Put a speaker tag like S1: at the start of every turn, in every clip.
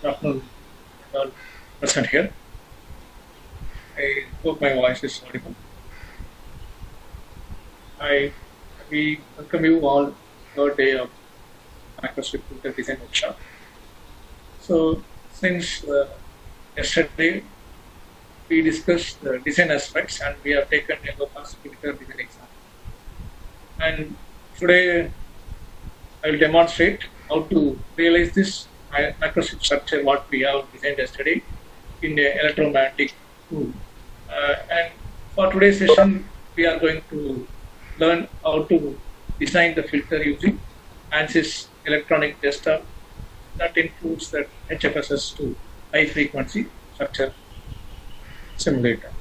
S1: Good afternoon, all present here. I hope my voice is audible. We welcome you all third day of Microsoft Filter Design Workshop. So, since yesterday we discussed the design aspects and we have taken a low-pass filter design example. And today I will demonstrate how to realize this microchip structure what we have designed yesterday in the electromagnetic tool. And for today's session, we are going to learn how to design the filter using ANSYS electronic desktop that includes the HFSS to high frequency structure simulator.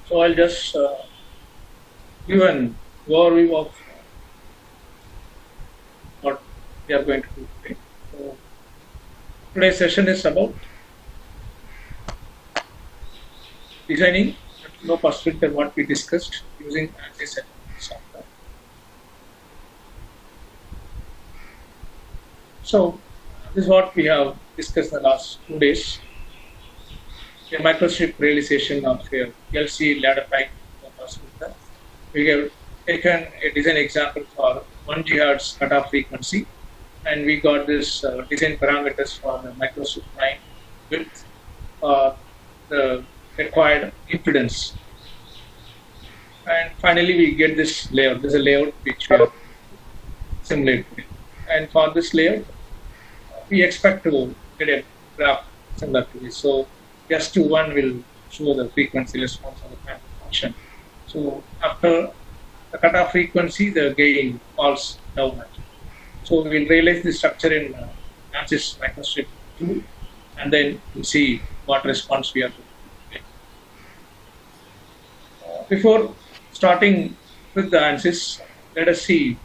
S1: So I'll just give an overview of what we are going to do today. So today's session is about designing low pass filter what we discussed using ANSYS software. So this is what we have discussed in the last 2 days. A microstrip realization of a LC ladder type low pass filter. We have taken a design example for 1 GHz cutoff frequency, and we got this design parameters for the microstrip line width for the required impedance. And finally, we get this layout. This is a layout which we have simulated. And for this layout, we expect to get a graph similar to this. So S21 will show the frequency response of the transfer function. So after the cutoff frequency, the gain falls down. So we will realize the structure in ANSYS microstrip 2, and then we'll see what response we are to get. Before starting with the ANSYS, let us see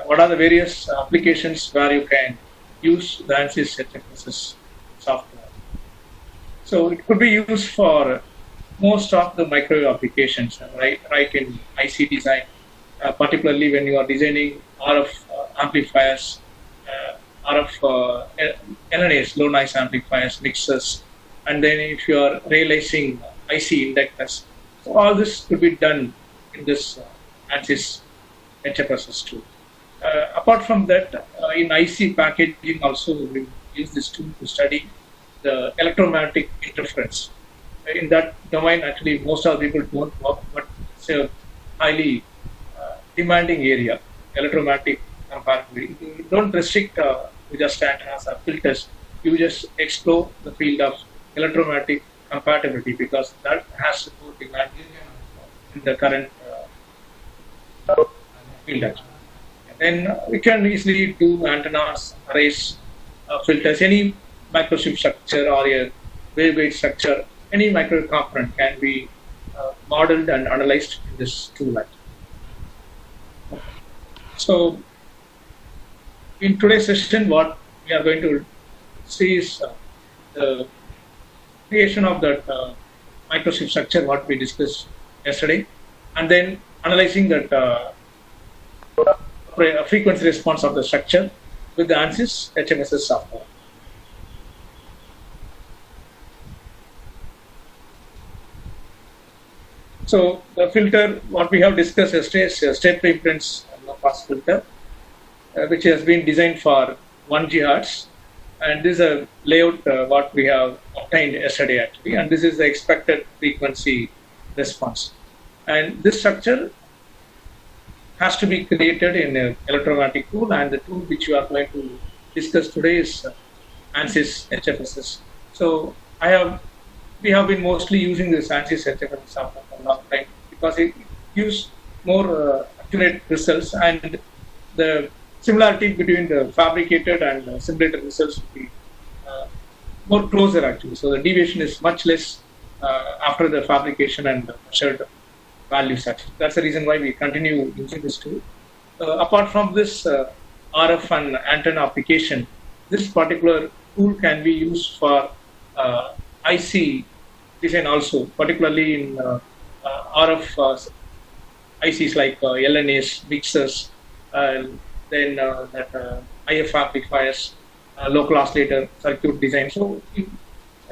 S1: what are the various applications where you can use the ANSYS HFSS software. So it could be used for most of the microwave applications, right in IC design, particularly when you are designing RF amplifiers, RF LNAs, low noise amplifiers, mixers, and then if you are realizing IC inductors. So all this could be done in this ANSYS HFSS tool. Apart from that, in IC packaging also we use this tool to study the electromagnetic interference. In that domain, actually, most of the people don't work, but it's a highly demanding area, electromagnetic comparatively. You don't restrict to just antennas or filters. You just explore the field of electromagnetic compatibility because that has to go demand in the current field. Actually. Then we can easily do antennas, arrays, filters, any microchip structure or a waveguide structure, any micro component can be modeled and analyzed in this tool. So, in today's session, what we are going to see is the creation of that microchip structure, what we discussed yesterday, and then analyzing that frequency response of the structure with the ANSYS HFSS software. So the filter, what we have discussed yesterday is a step impedance low pass filter, which has been designed for 1 GHz, and this is a layout what we have obtained yesterday actually, and this is the expected frequency response. And this structure has to be created in an electromagnetic tool, and the tool which we are going to discuss today is ANSYS HFSS. So we have been mostly using this ANSYS HFSS software for a long time because it gives more accurate results, and the similarity between the fabricated and simulated results will be more closer actually. So the deviation is much less after the fabrication and measured values actually. That's the reason why we continue using this tool. Apart from this RF and antenna application, this particular tool can be used for IC design also, particularly in RF ICs like LNAs, mixers, then IF amplifiers, local oscillator circuit design. So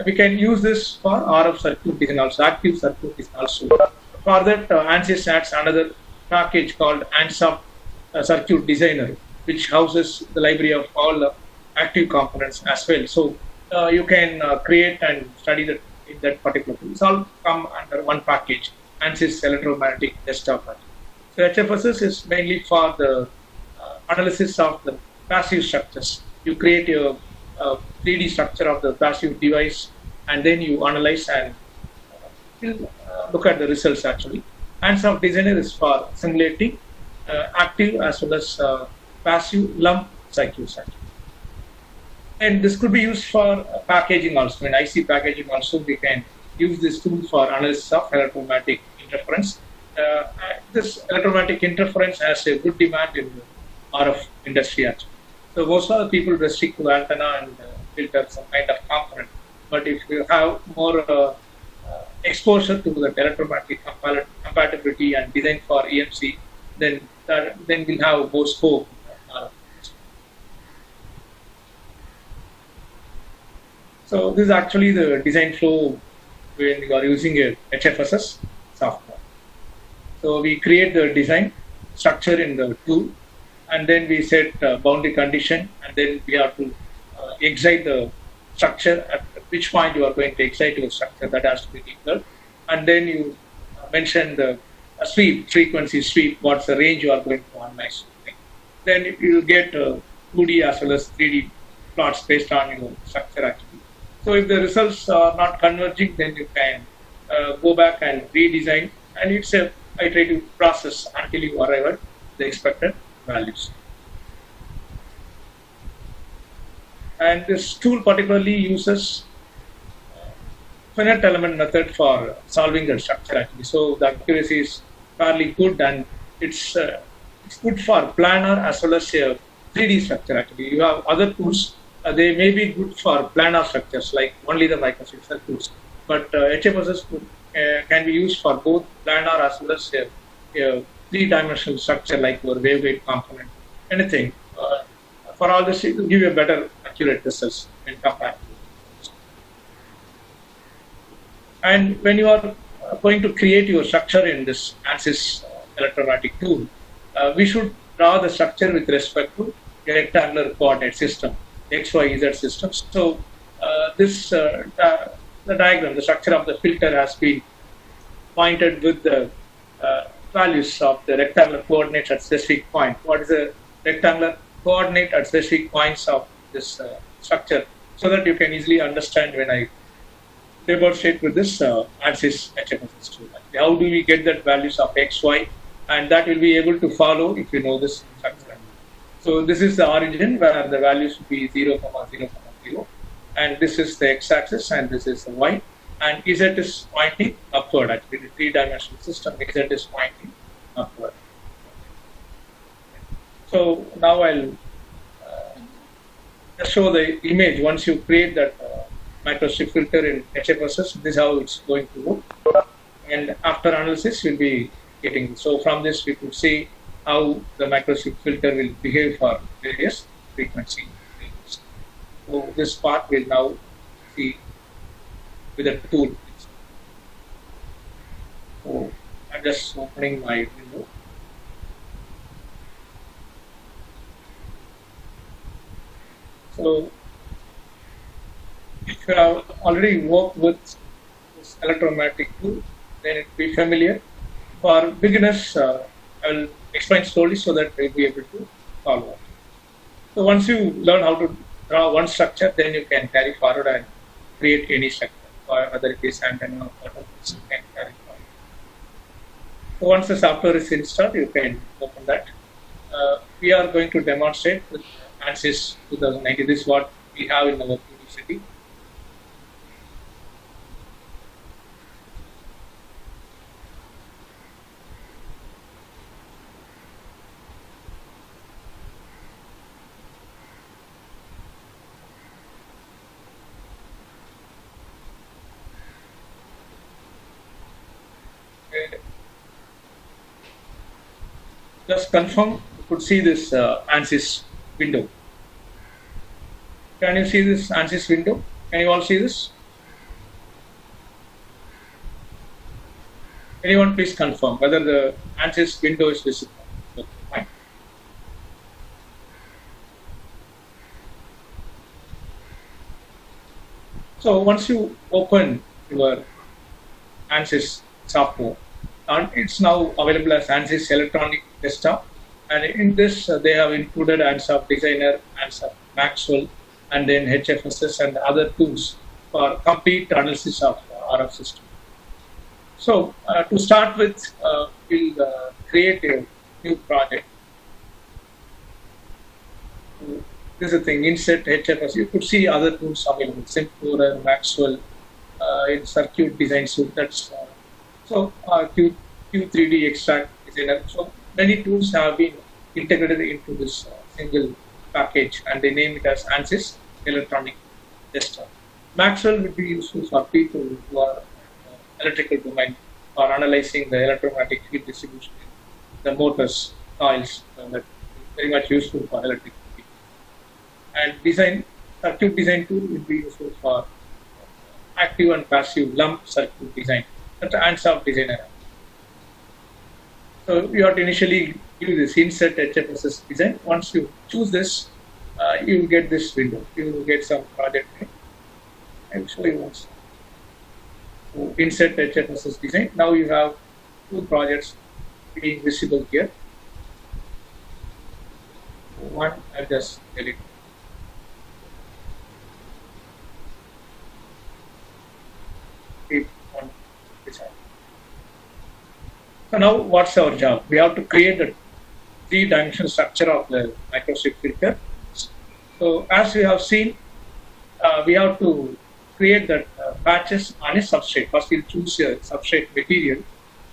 S1: we can use this for RF circuit design also, active circuit design also. For that, ANSYS adds another package called ANSOP circuit designer, which houses the library of all active components as well. So you can create and study that in that particular tool. It's all come under one package, ANSYS electromagnetic desktop package. So HFSS is mainly for the analysis of the passive structures. You create a 3D structure of the passive device, and then you analyze and look at the results actually. ANSOP designer is for simulating active as well as passive lump circuits. And this could be used for packaging also. In IC packaging also, we can use this tool for analysis of electromagnetic interference. This electromagnetic interference has a good demand in the RF industry actually. So most of the people restrict to antenna and filter some kind of component. But if you have more exposure to the electromagnetic compatibility and design for EMC, then we'll have more scope. So this is actually the design flow when you are using a HFSS software. So we create the design structure in the tool, and then we set boundary condition, and then we have to excite the structure at which point you are going to excite your structure. That has to be equal, and then you mention the sweep, frequency sweep, what's the range you are going to analyze. Then you will get 2D as well as 3D plots based on your structure actually. So if the results are not converging, then you can go back and redesign, and it's a iterative process until you arrive at the expected values. And this tool particularly uses finite element method for solving the structure actually. So the accuracy is fairly good, and it's good for planar as well as a 3D structure actually. You have other tools. They may be good for planar structures like only the microchip circuits, but HFSS can be used for both planar as well as a three-dimensional structure like your waveguide component, anything. For all this, it will give you a better accurate results when compared. And when you are going to create your structure in this ANSYS electromagnetic tool, we should draw the structure with respect to a rectangular coordinate system. X, Y, Z systems. So the diagram, the structure of the filter has been pointed with the values of the rectangular coordinates at specific point. What is the rectangular coordinate at specific points of this structure, so that you can easily understand when I demonstrate with this ANSYS HFSS tool. How do we get that values of X, Y, and that will be able to follow if you know this structure. So this is the origin where the values will be 0, 0, 0, and this is the x-axis and this is the y, and z is pointing upward. Actually, the three-dimensional system, z is pointing upward. So now I'll just show the image. Once you create that microstrip filter in HFSS, this is how it's going to look. And after analysis, we'll be getting. So from this, we could see how the microstrip filter will behave for various frequency ranges. So this part will now see with a tool. So I'm just opening my window. So if you have already worked with this electromagnetic tool, then it will be familiar. For beginners, I will explain slowly so that we'll be able to follow. So once you learn how to draw one structure, then you can carry forward and create any structure, or whether it is antenna or whatever, you can carry forward. So once the software is installed, you can open that. We are going to demonstrate with ANSYS 2019. This is what we have in our university. Just confirm, you could see this ANSYS window. Can you see this ANSYS window? Can you all see this? Anyone please confirm whether the ANSYS window is visible. Okay, fine. So once you open your ANSYS software, and it's now available as ANSYS Electronic Desktop, and in this they have included ANSYS Designer, ANSYS Maxwell, and then HFSS and other tools for complete analysis of RF system. So to start with, we'll create a new project. This is the thing, insert HFS. You could see other tools available, Simpler, Maxwell, in circuit design suite. That's Q3D extract designer. So many tools have been integrated into this single package, and they name it as ANSYS Electronic Desktop. Maxwell would be useful for people who are electrical domain or analyzing the electromagnetic field distribution in the motors, coils. That very much useful for electrical. And circuit design tool will be useful for active and passive lump circuit design. That's ANSYS designer. So you have to initially use this insert HFSS design. Once you choose this, you will get this window. You will get some project name. I will show you once. So insert HFSS design. Now you have two projects being visible here. One, I'll just delete. So now what's our job? We have to create the three-dimensional structure of the microstrip filter. So as we have seen, we have to create the patches on a substrate. First we'll choose a substrate material,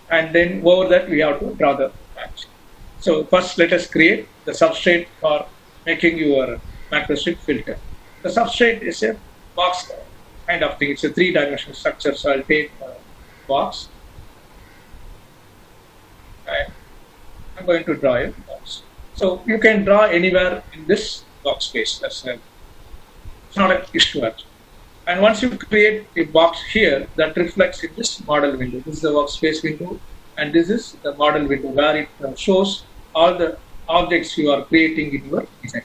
S1: and then over that we have to draw the patch. So first let us create the substrate for making your microstrip filter. The substrate is a box kind of thing. It's a three-dimensional structure. So I'll take a box. And I'm going to draw a box. So you can draw anywhere in this box space. It's not an issue actually. And once you create a box here, that reflects in this model window. This is the workspace window, and this is the model window where it shows all the objects you are creating in your design.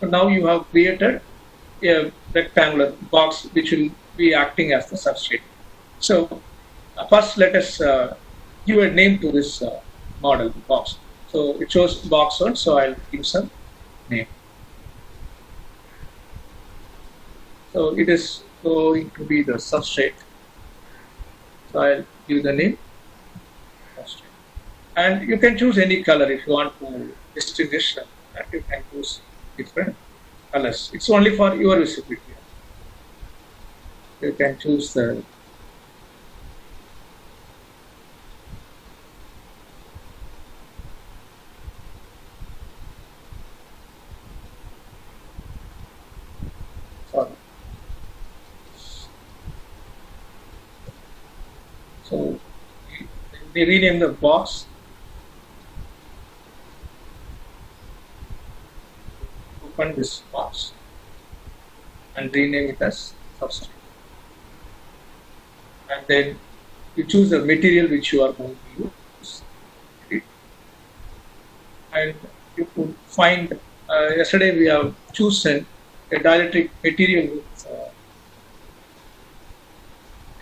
S1: So now you have created a rectangular box which will be acting as the substrate. So first let us give a name to this model box. So it shows box 1, so I'll give some name. So it is going to be the substrate. So I'll give the name substrate. And you can choose any color if you want to distinguish them. You can choose different colors. It's only for your visibility. You can choose the So we rename the box. Open this box and rename it as substrate. And then you choose the material which you are going to use. And you could find, yesterday we have chosen a dielectric material with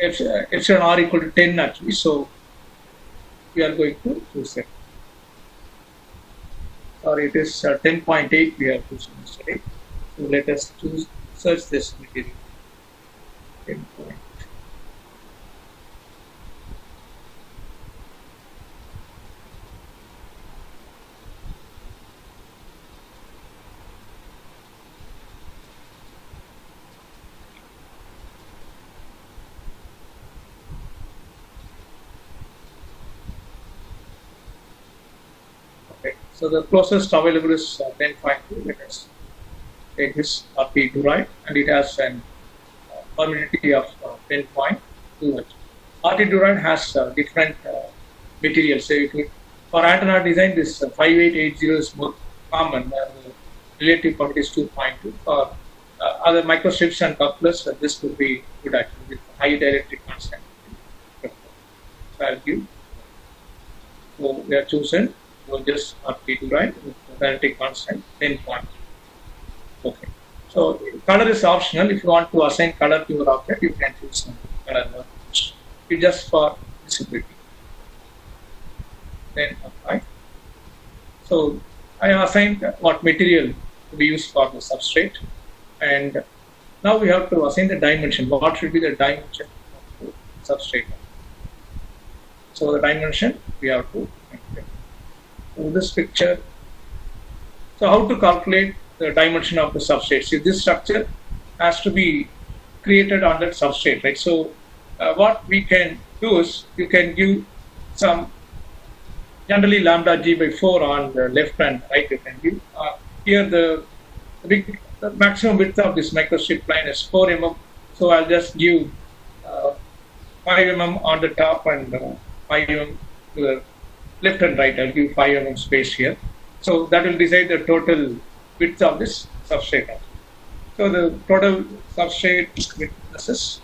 S1: epsilon r equal to 10 actually, so we are going to choose it. Or it is 10.8 we have chosen yesterday. So let us search this material. 10. So the closest available is 10.2. Let us take this RP Durite, and it has an permeability of 10.2. RT Durite has different materials. So For antenna design, this 5880 is more common, where the relative permit is 2.2. For other microstrips and couplers, this could be good actually with high dielectric constant. So I'll give. So we are chosen. So just RP2 right with dielectric constant 10 point. Okay. So color is optional. If you want to assign color to your object, you can choose some color. It's just for visibility. Then apply. So I assigned what material to be used for the substrate, and now we have to assign the dimension. What should be the dimension of the substrate? So the dimension we have to make. So this picture. So how to calculate the dimension of the substrate? See, this structure has to be created on that substrate, right? So what we can do is you can give some generally lambda g by 4 on the left and right. You can give here the maximum width of this microstrip line is 4 mm. So I'll just give 5 mm on the top and 5 mm to the left and right. I'll give 5 mm space here. So that will decide the total width of this substrate. So the total substrate width is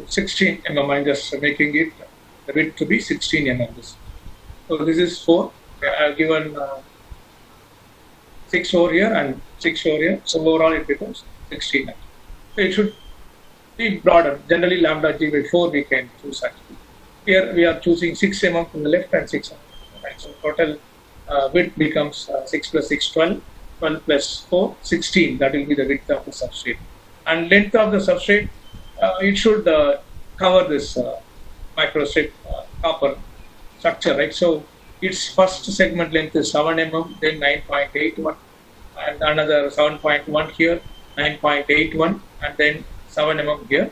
S1: 16 mm. I'm just making it the width to be 16 mm. So this is 4. I've given 6 over here and 6 over here. So overall it becomes 16 mm. So it should be broader. Generally lambda g by 4 we can choose actually. Here we are choosing 6 mm from the left and 6 mm from the right. So total width becomes 6 plus 6, 12. 12 plus 4, 16. That will be the width of the substrate. And length of the substrate, it should cover this microstrip copper structure, right? So its first segment length is 7 mm, then 9.81, and another 7.1 here, 9.81, and then 7 mm here.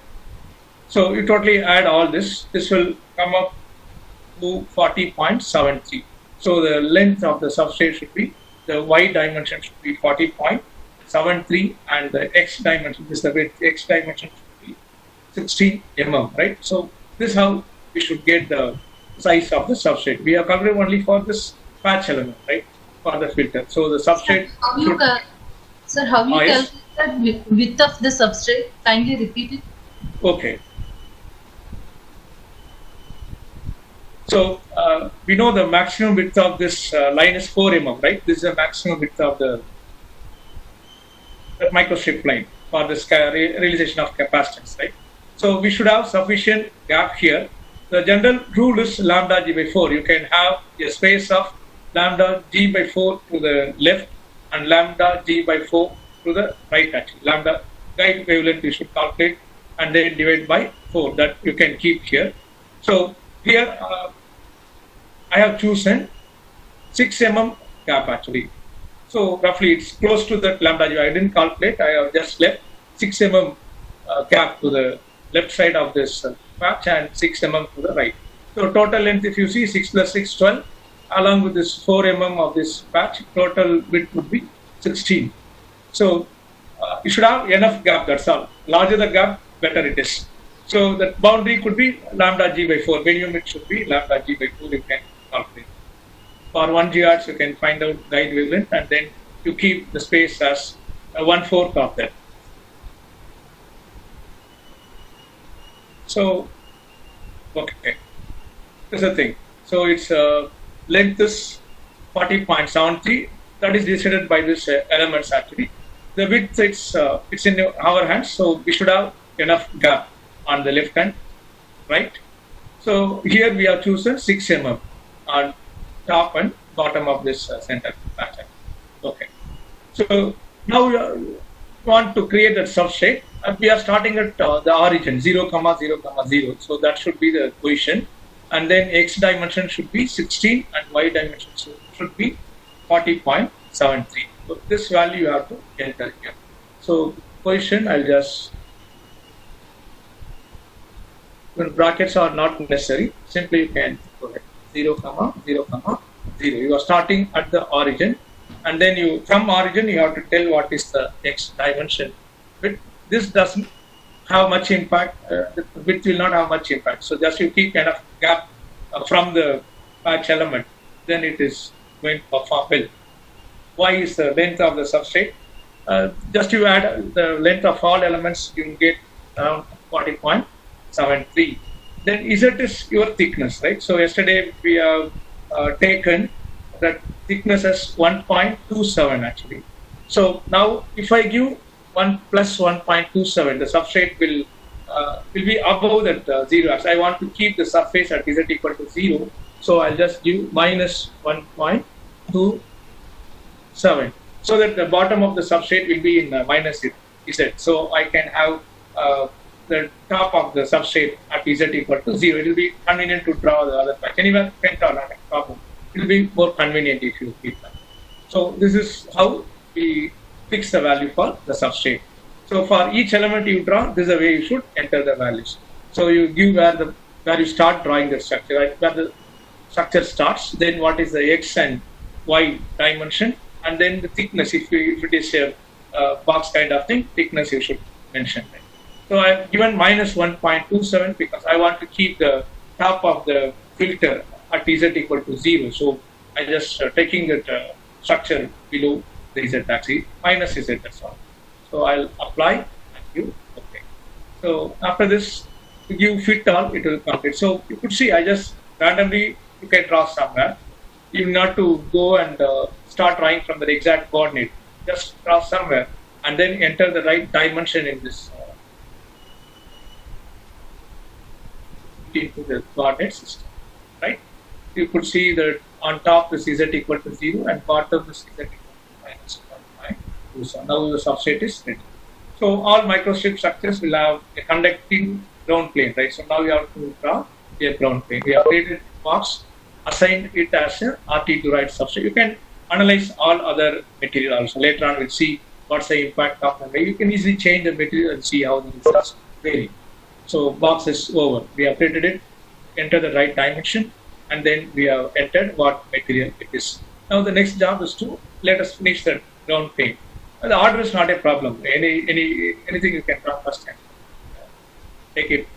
S1: So you totally add all this. This will come up to 40.73. So the length of the substrate should be, the y dimension should be 40.73, and the x dimension, this is the width, x dimension should be 16 mm, right? So this is how we should get the size of the substrate. We are calculating only for this patch element, right? For the filter. So the substrate.
S2: Sir, how you calculate that width of the substrate? Kindly repeat it.
S1: Okay. So we know the maximum width of this line is 4 mm, right? This is the maximum width of the microstrip line for this realization of capacitance, right? So we should have sufficient gap here. The general rule is lambda g by 4. You can have a space of lambda g by 4 to the left and lambda g by 4 to the right actually. Lambda guide wavelength you should calculate and then divide by 4, that you can keep here. So here I have chosen 6 mm gap actually. So roughly it's close to that lambda g. I didn't calculate, I have just left 6 mm gap to the left side of this patch and 6 mm to the right. So total length, if you see 6 plus 6, 12, along with this 4 mm of this patch, total width would be 16. So you should have enough gap, that's all. Larger the gap, better it is. So the boundary could be lambda g by 4. Minimum it should be lambda g by 4, you can calculate. For 1 GHz, you can find out guide wavelength and then you keep the space as 1/4 of that. So, okay, this is the thing. So its length is 40.73. That is decided by this elements actually. The width it's in our hands, so we should have enough gap on the left and right. So here we have chosen 6 mm on top and bottom of this center pattern. Okay. So now we want to create a substrate. We are starting at the origin 0, 0, 0. So that should be the position, and then x dimension should be 16 and y dimension should be 40.73. So this value you have to enter here. So position, I'll just, when brackets are not necessary, simply you can go ahead 0, 0, 0. You are starting at the origin, and then you from origin you have to tell what is the x dimension. But this doesn't have much impact. The width will not have much impact. So just you keep kind of gap from the patch element, then it is going to perform well. Y is the length of the substrate. Just you add the length of all elements, you will get around 40.73. Then Z is your thickness, right? So yesterday we have taken that thickness as 1.27 actually. So now if I give 1 plus 1.27, the substrate will be above that 0. So I want to keep the surface at Z equal to 0. So I'll just give minus 1.27, so that the bottom of the substrate will be in minus Z. So I can have the top of the substrate at Z equal to 0. It will be convenient to draw the other patch. Anywhere penta not a problem. It will be more convenient if you keep that. So this is how we fix the value for the substrate. So for each element you draw, this is the way you should enter the values. So you give where you start drawing the structure, right? Where the structure starts, then what is the X and Y dimension, and then the thickness. If it is a box kind of thing, thickness you should mention. Right? So I've given minus 1.27 because I want to keep the top of the filter at Z equal to 0. So I just taking that structure below the Z axis, minus Z, that's all. So I'll apply and give OK. So after this, to give fit all, it will complete. So you could see I just randomly you can draw somewhere. You need not to go and start drawing from the exact coordinate. Just draw somewhere and then enter the right dimension in this into the coordinate system, right? You could see that on top is Z equal to 0 and bottom is Z equal to minus 1.2. So now the substrate is ready. So all microstrip structures will have a conducting ground plane, right? So now we have to draw a ground plane. We have created a box, assigned it as a RT Durite substrate. You can analyze all other material also. Later on we'll see what's the impact of the. You can easily change the material and see how the results vary. So box is over. We have created it, enter the right dimension, and then we have entered what material it is. Now the next job is to let us finish the ground plane. The order is not a problem. Anything you can draw first and take it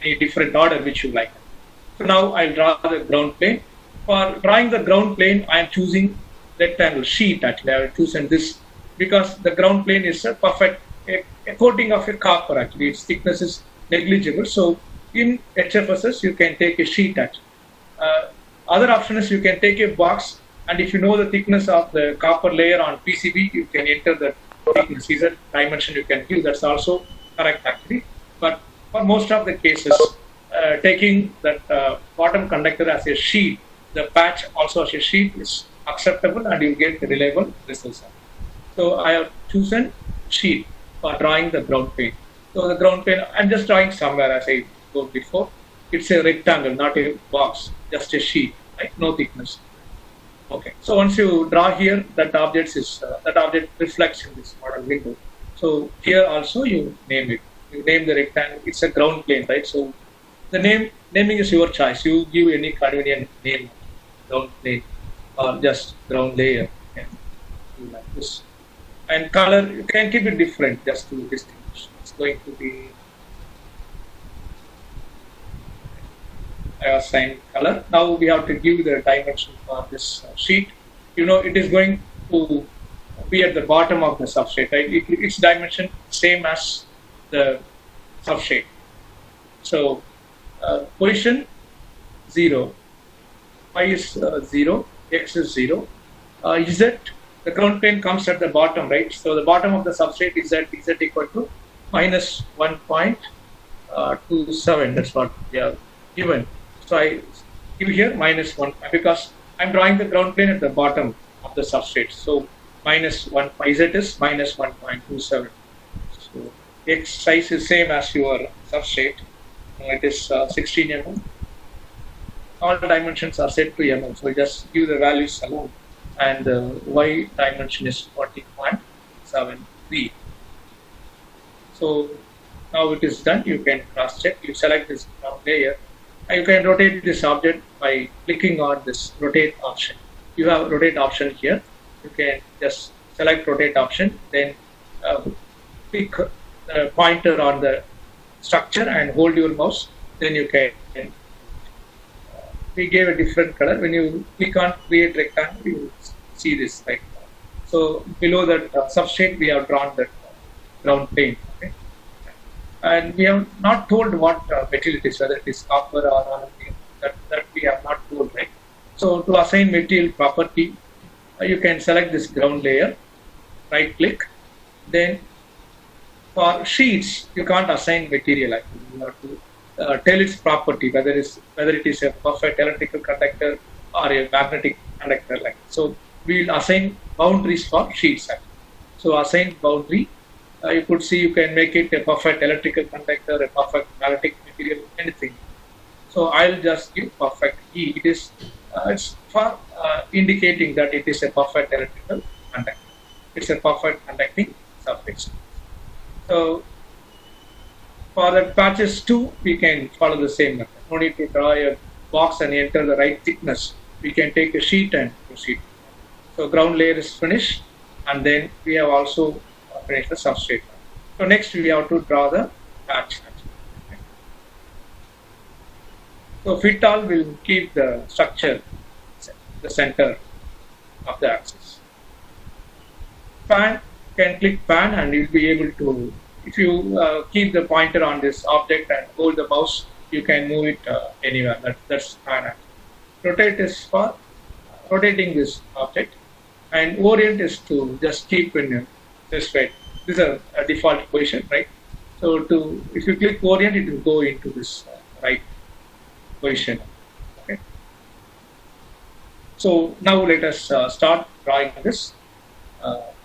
S1: any different order which you like. So now I'll draw the ground plane. For drawing the ground plane, I am choosing rectangle sheet. Actually, I have chosen this because the ground plane is a perfect a coating of a copper. Actually, its thickness is negligible. So in HFSS, you can take a sheet. Actually, other option is you can take a box, and if you know the thickness of the copper layer on PCB, you can enter the thickness. Is a dimension you can use. That's also correct actually. But for most of the cases, taking that bottom conductor as a sheet, the patch also as a sheet is acceptable, and you get reliable results. So I have chosen sheet for drawing the ground plane. So the ground plane, I'm just drawing somewhere as I told before. It's a rectangle, not a box, just a sheet, right? No thickness. Okay. So once you draw here, that object reflects in this model window. So here also you name it. You name the rectangle. It's a ground plane, right? So the naming is your choice. You give any convenient name, ground plane or just ground layer. And do like this. And color, you can keep it different just to distinguish. It's going to be assigned color. Now we have to give the dimension for this sheet. You know, it is going to be at the bottom of the substrate, right? Its dimension same as the substrate. So position 0, y is 0, x is 0, z, the ground plane comes at the bottom, right? So the bottom of the substrate is at z equal to minus 1.27. That's what we have given. So I give here minus 1 because I'm drawing the ground plane at the bottom of the substrate. So minus 1, z is minus 1.27. So x size is same as your substrate. It is 16 mm. All the dimensions are set to mm. So just give the values alone. And the y dimension is 40.73. So now it is done. You can cross check. You select this ground layer. And you can rotate this object by clicking on this rotate option. You have rotate option here. You can just select rotate option, then pick the pointer on the structure and hold your mouse, then you can. We gave a different color. When you click on create rectangle, you will see this right now. So below that substrate, we have drawn that ground plane. Okay? And we have not told what material it is, whether it is copper or aluminum. That we have not told, right? So to assign material property, you can select this ground layer, right click. Then for sheets, you can't assign material. Actually, you have to tell its property, whether it is a perfect electrical conductor or a magnetic conductor. Like so, we will assign boundaries for sheets. Actually. So assign boundary. You could see you can make it a perfect electrical conductor, a perfect magnetic material, anything. So I'll just give perfect E. It is it's for indicating that it is a perfect electrical conductor. It's a perfect conducting surface. So for the patches 2, we can follow the same method. No need to draw a box and enter the right thickness. We can take a sheet and proceed. So ground layer is finished, and then we have also finished the substrate. So next we have to draw the patch. So fit all will keep the structure the center of the axis. Pan, can click pan and you'll be able to, if you keep the pointer on this object and hold the mouse, you can move it anywhere. That's pan. Rotate is for rotating this object, and orient is to just keep in this way. This is a default position, right? So if you click orient, it will go into this right position. Okay. So now let us start drawing this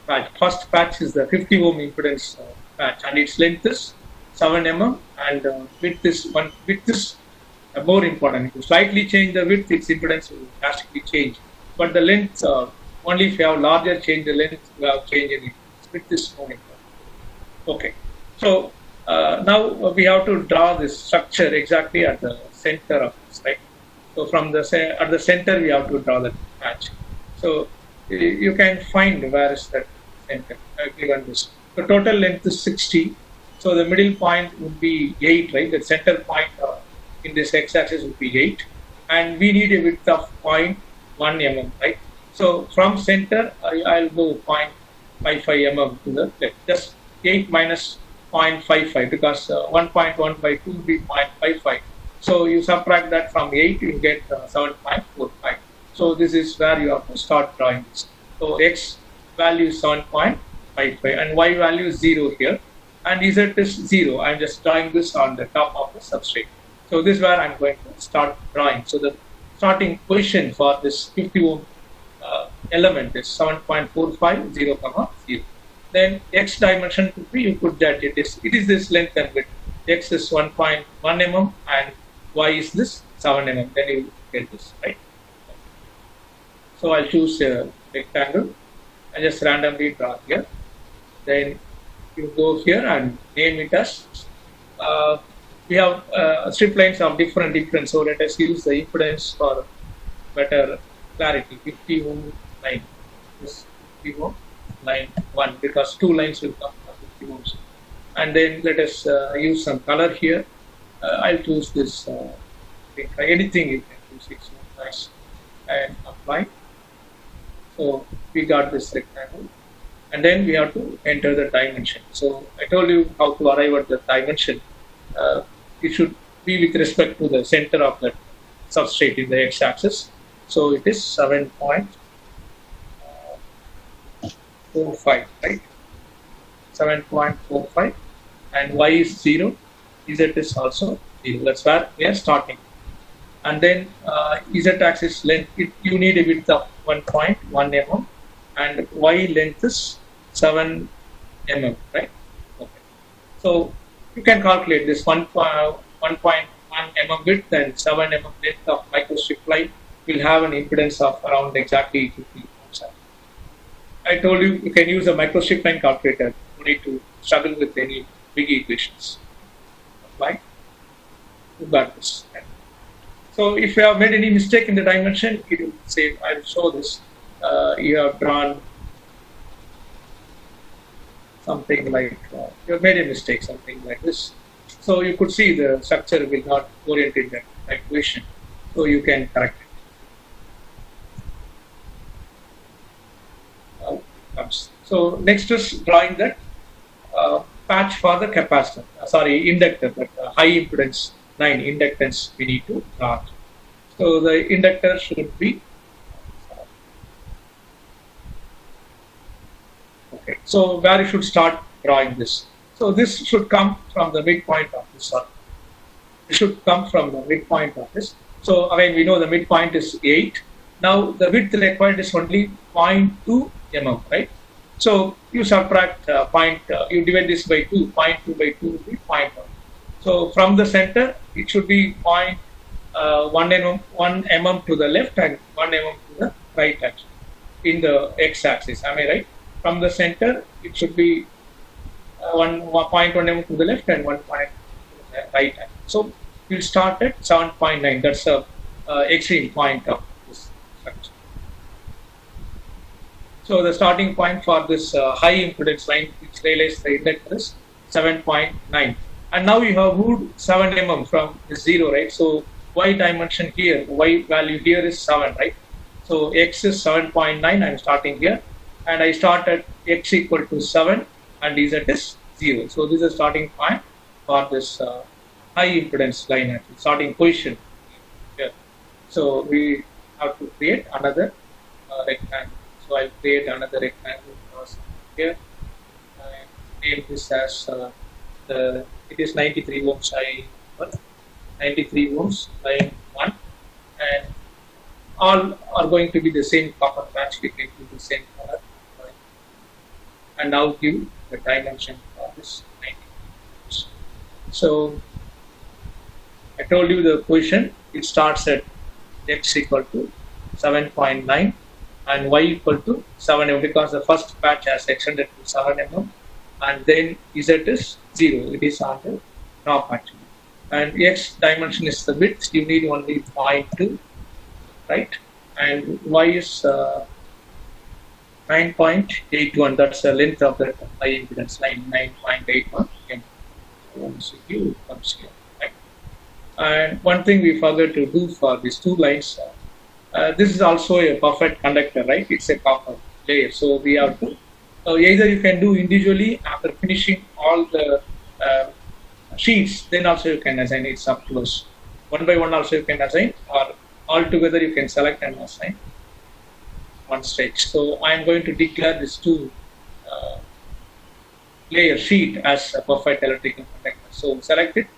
S1: patch. First patch is the 50 ohm impedance patch, and its length is 7 mm, and width is more important. If you slightly change the width, its impedance will drastically change. But the length, only if you have larger change the length, you have change in it. Width is more important. Okay. So now we have to draw this structure exactly at the center of this, right? So from at the center we have to draw the patch. So you can find where is that center. Click on this. The total length is 60. So the middle point would be 8, right? The center point in this x-axis would be 8, and we need a width of 0.1 mm, right? So from center I'll go 0.55 mm to the left. Just 8 minus 0.55, because 1.1 by 2 will be 0.55. So you subtract that from 8, you get 7.45. So this is where you have to start drawing this. So x value is 7.55 and y value is 0 here, and z is 0. I'm just drawing this on the top of the substrate. So this is where I'm going to start drawing. So the starting position for this 50 ohm element is 7.45, 0, 0. Then x dimension could be, you could that it is this length and width. X is 1.1 mm and y is this 7 mm. Then you get this, right? So I'll choose a rectangle and just randomly draw here. Then you go here and name it as. We have strip lines of different impedance. So let us use the impedance for better clarity. 50 ohm line. This 50 ohm line 1, because 2 lines will come for 50 ohms. And then let us use some color here. I'll choose this. Anything you can choose. It's nice. And apply. So we got this rectangle, and then we have to enter the dimension. So I told you how to arrive at the dimension. It should be with respect to the center of the substrate in the x-axis. So it is 7.45, right? 7.45, and y is 0. Z is also 0. That's where we are starting. And then z-axis length, you need a width of 1.1 mm, and y length is 7 mm, right? Okay. So you can calculate this 1.1 mm width and 7 mm length of microstrip line will have an impedance of around exactly 50 ohms. I told you you can use a microstrip line calculator. You need to struggle with any big equations. Apply. You got this. So if you have made any mistake in the dimension, it will say, I will show this. You have drawn something like you made a mistake, something like this. So you could see the structure will not orient in that right position. So you can correct it. So next is drawing that patch for the capacitor, inductor, that high impedance 9 inductance we need to draw. So the inductor should be, okay, so where you should start drawing this. So this should come from the midpoint of this circle. It should come from the midpoint of this. So again, we know the midpoint is 8. Now the width required is only 0.2 mm, right? So you subtract you divide this by 2, 0.2 by 2 will be 0.1. So from the center, it should be 1 mm to the left and 1 mm to the right axis in the x-axis. Am I right? From the center, it should be 0.1 mm to the left and 1 point to the right axis. So we'll start at 7.9. That's the extreme point of this structure. So the starting point for this high impedance line, which realizes the inductor is 7.9. And now you have moved 7 mm from 0, right? So y dimension here, y value here is 7, right? So x is 7.9. I'm starting here, and I start at x equal to 7 and z is 0. So this is the starting point for this high impedance line, actually, starting position here. So we have to create another rectangle. So I'll create another rectangle here. I name this as it is 93 ohms. 93 ohms line 1, and all are going to be the same copper patch. We can do the same color, and now give the dimension for this 90 ohms. So I told you the position. It starts at x equal to 7.9 and y equal to 7 mm, because the first patch has extended to 7 mm, and then z is 0. It is on the top actually. And x dimension is the width. You need only 0.2, right? And y is 9.81. That's the length of the high impedance line, 9.81 mm. MWA-WCG comes here, right? And one thing we forgot to do for these two lines. This is also a perfect conductor, right? It's a copper layer. So we have to, either you can do individually after finishing all the sheets, then also you can assign it up close. One by one also you can assign, or all together you can select and assign one stage. So I am going to declare this two layer sheet as a perfect electrical conductor. So select it,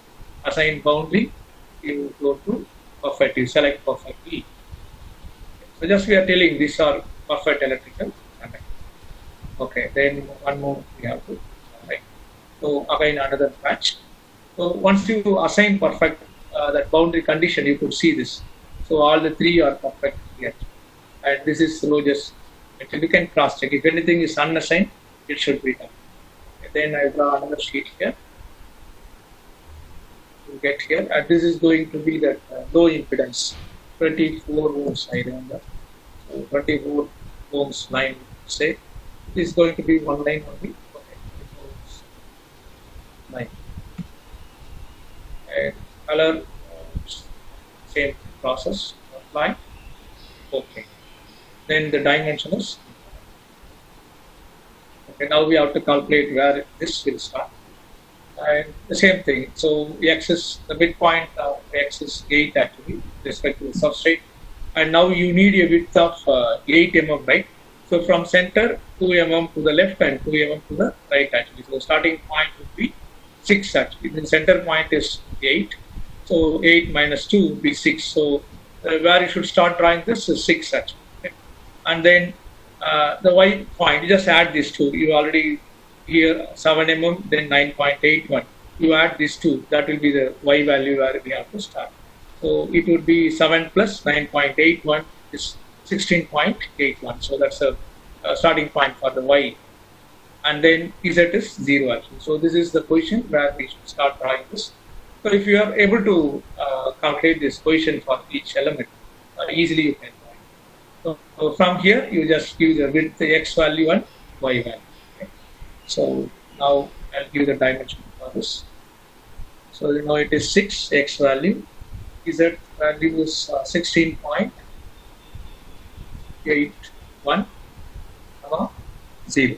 S1: assign boundary, you go to perfect, you select perfect E. So just we are telling these are perfect electrical conductor. Okay, then one more we have to select. So again another patch. So once you assign perfect that boundary condition, you could see this. So all the three are perfect here, and this is just you can cross check. If anything is unassigned, it should be done. Okay, then I draw another sheet here. You get here, and this is going to be that low impedance, 24 ohms. I remember. So 24 ohms line. Say this is going to be one line only. Okay, 24 ohms line. And color, same process, apply, okay. Then the dimension is, okay, now we have to calculate where this will start. And the same thing, so x is, the midpoint of x is 8 actually, with respect to the substrate. And now you need a width of 8 mm, right? So from center, 2 mm to the left and 2 mm to the right actually. So starting point would be 6 actually. The center point is 8. So 8 minus 2 would be 6. So where you should start drawing this is 6 actually. Okay. And then the y point, you just add these two. You already here 7 mm, then 9.81. You add these two. That will be the y value where we have to start. So it would be 7 plus 9.81 is 16.81. So that's a starting point for the y. And then z is 0 actually. So this is the position where we should start drawing this. So if you are able to calculate this position for each element, easily you can draw it. So from here you just give the width, the x value and y value. Okay. So Now I'll give the dimension for this. So you know it is 6 x value. Z value is 16.81, 0.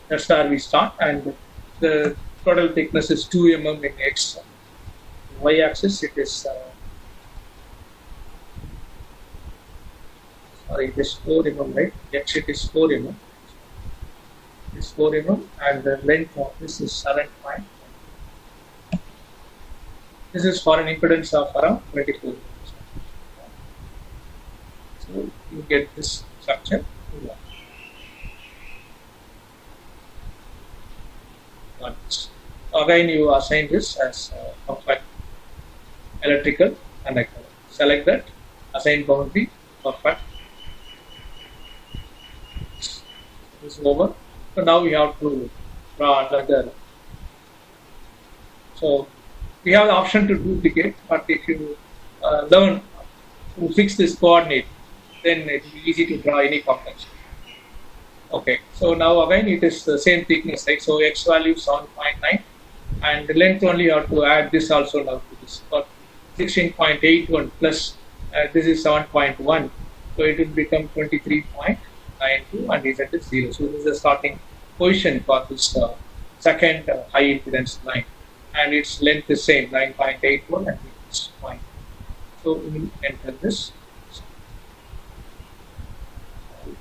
S1: That's where we start, and the total thickness is 2 mm in x. Y-axis it is it is 4 mm, right? X it is 4 mm. It is 4 mm, and the length of this is 7. This is for an impedance of around 24 mm. So you get this structure. Again, you assign this as perfect electrical conductor. Select that, assign boundary, perfect. This is over. So now we have to draw another. So we have the option to duplicate, but if you learn to fix this coordinate, then it will be easy to draw any complex. Okay, so now again it is the same thickness, right? So x value is 7.9, and the length only you have to add this also now to this. But 16.81 plus this is 7.1, so it will become 23.92, and Z is 0. So this is the starting position for this second high impedance line, and its length is same, 9.81, and it's point. So we will enter this.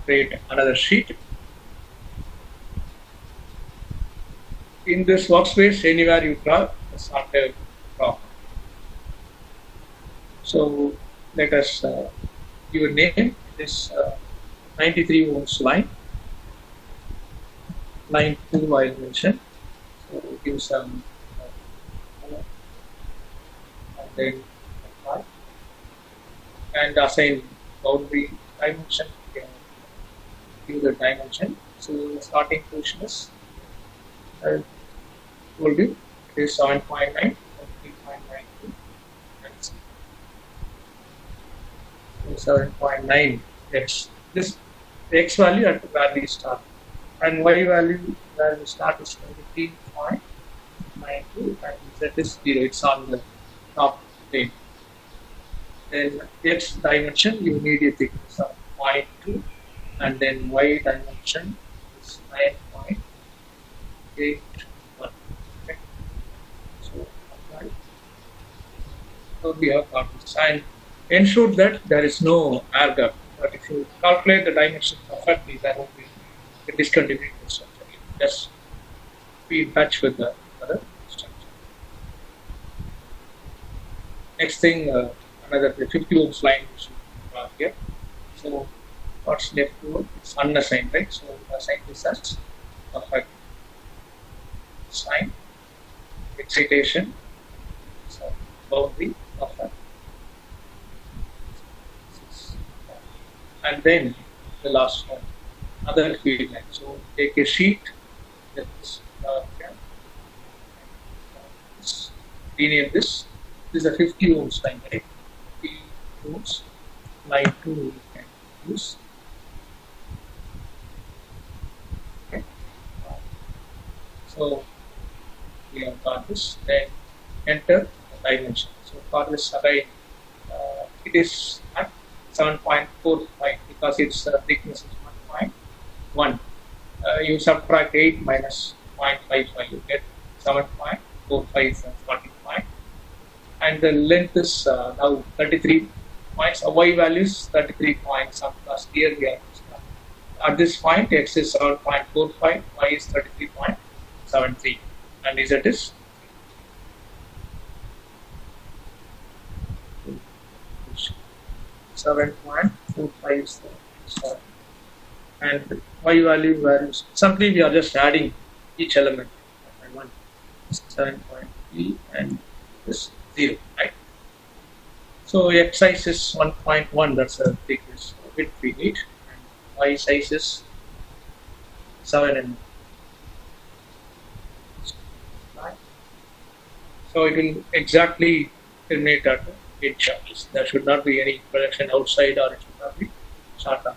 S1: Create another sheet. In this workspace, anywhere you draw, start a draw. So let us give a name. This 93 ohms line. Line 2 I'll mention. So give some and then apply. And assign boundary dimension. Give the dimension. So the starting position is I told you it is 7.9 and 3.92, and 7.9 x. This the x value at where we start, and y value where we start is 23.92, and z is 0. It's on the top plane. Then x dimension you need a thickness of 0.2, and then y dimension is 9.81. Okay. So apply. So we have got this, and ensure that there is no air gap. But if you calculate the dimension perfectly, there will be a discontinuity structure. Just be in touch with the other structure. Next thing, another 50 ohms line we should draw here. So what's left over? It's unassigned, right? So assign this as perfect. Sign, excitation, so boundary, perfect. And then the last one, other field line. So take a sheet, rename this. This is a 50 ohms line, right? 50 ohms, line 2 we can use. Okay. So we have got this, then enter the dimension. So for this array, it is at 7.45 because its thickness is 1.1. You subtract 8 minus 0.55, you get 7.45 from 45. And the length is now 33 points. Y value is 33 points. Because here we are at this point, x is 7.45, y is 33.73, and z is 7.45 is the start. And y value varies. Simply we are just adding each element. 7.3 and this 0, right? So x size is 1.1, that's the thickness width we need, and y size is 7 mm. So it will exactly terminate at the edge charges. There should not be any projection outside, or it should not be short term.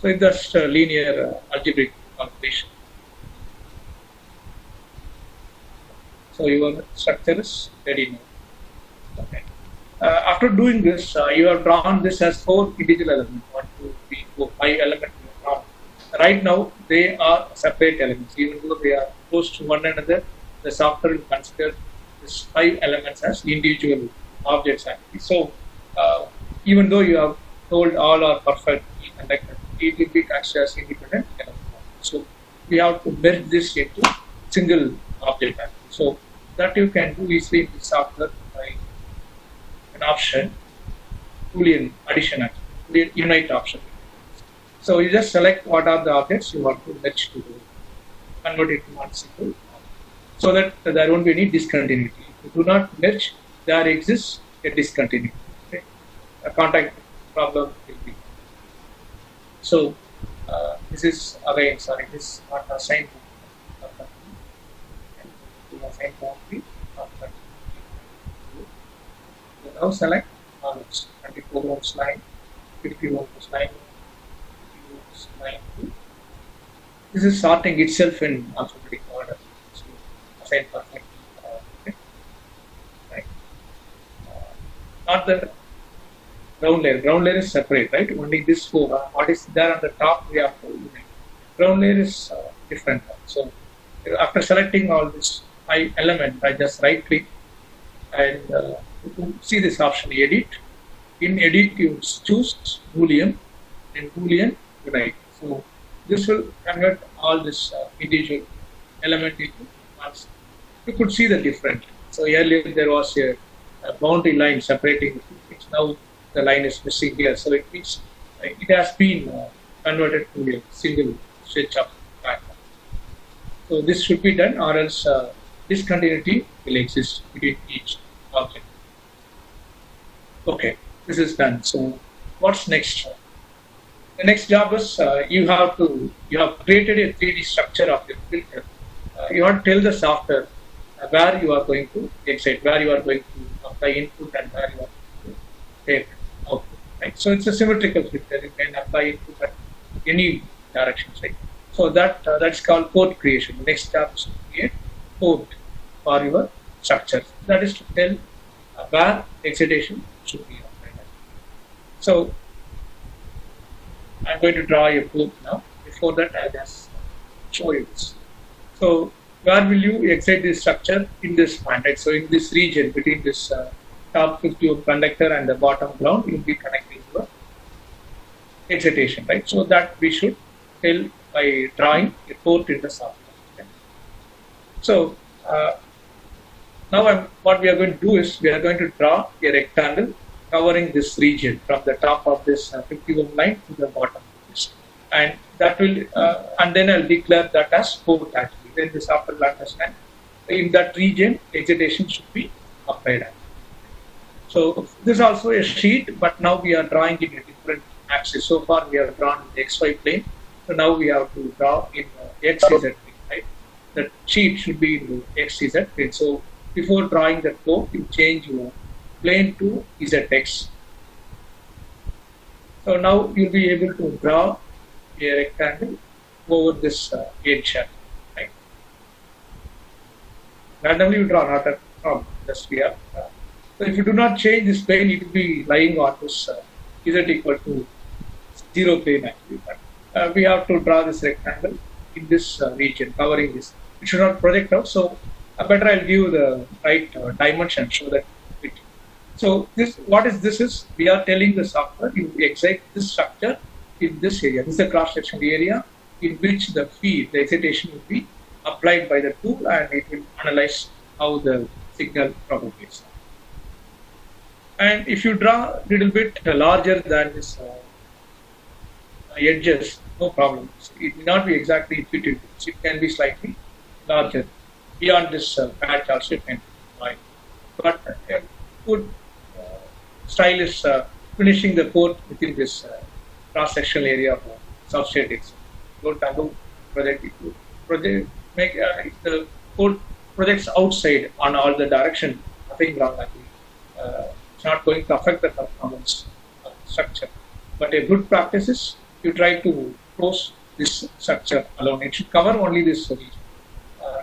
S1: So it's just a linear algebraic calculation. So your structure is ready now. Okay. After doing this, you have drawn this as 4 individual elements, 1, 2, 3, 4, 5 elements. Right now, they are separate elements. Even though they are close to one another, the software will consider these 5 elements as individual objects actually. So, even though you have told all are perfectly connected, it will be considered as independent elements. So, we have to merge this into single object actually. So, that you can do easily in the software by an option, Boolean addition actually, Boolean unite option. So you just select what are the objects you want to merge to convert it to one single, so that there won't be any discontinuity. If you do not merge, there exists a discontinuity. Okay? A contact problem will be. So this is again, sorry, this is not assigned. Now select knowledge, 24 ohms line, 50 ohms line. This is sorting itself in alphabetic order. So assign perfectly. Okay. Right. Not the ground layer. Ground layer is separate, right? Only this 4. What is there on the top, we have to unite. Ground layer is different. So after selecting all this 5 element, I just right click and you see this option edit. In edit, you choose Boolean and Boolean unite. So this will convert all this individual element into ones. You could see the difference. So earlier there was a boundary line separating the two things. Now the line is missing here. So it means it has been converted to a single switch of pattern. So this should be done, or else discontinuity will exist between each object. Okay, this is done. So what's next? The next job is you have created a 3D structure of your filter. You have to tell the software where you are going to excite, where you are going to apply input, and where you are going to take output. Right? So it's a symmetrical filter. You can apply input at any direction. Right? So that's called port creation. The next job is to create port for your structure. That is to tell where excitation should be applied. So I'm going to draw a port now. Before that, I just show you this. So where will you excite this structure? In this point, right? So in this region between this top 50 ohm conductor and the bottom ground, you'll be connecting your excitation, right? So that we should tell by drawing a port in the software. Okay? So now what we are going to do is we are going to draw a rectangle covering this region from the top of this 50 ohm line to the bottom of this, and that will and then I'll declare that as port actually. Then the software will understand in that region excitation should be applied. So this is also a sheet, but now we are drawing in a different axis. So far we have drawn in the XY plane, so now we have to draw in XZ plane. Right? The sheet should be in the XZ plane. So before drawing the port, you change your plane to ZX. So now you'll be able to draw a rectangle over this edge. Right? Randomly you draw, not a problem. Just we have. So if you do not change this plane, it will be lying on this Z equal to 0 plane actually. But we have to draw this rectangle in this region covering this. It should not project out. So better I'll give the right dimension so that. So what is this is, we are telling the software you excite this structure in this area. This is the cross-section area in which the feed, the excitation will be applied by the tool, and it will analyze how the signal propagates. And if you draw a little bit larger than this edges, no problem. It will not be exactly fitted. It can be slightly larger. Beyond this patch also it can be wide. But good style is finishing the port within this cross-sectional area of substrate. Don't allow project make the port projects outside on all the direction. Nothing wrong actually. It's not going to affect the performance of the structure. But a good practice is you try to close this structure alone. It should cover only this region.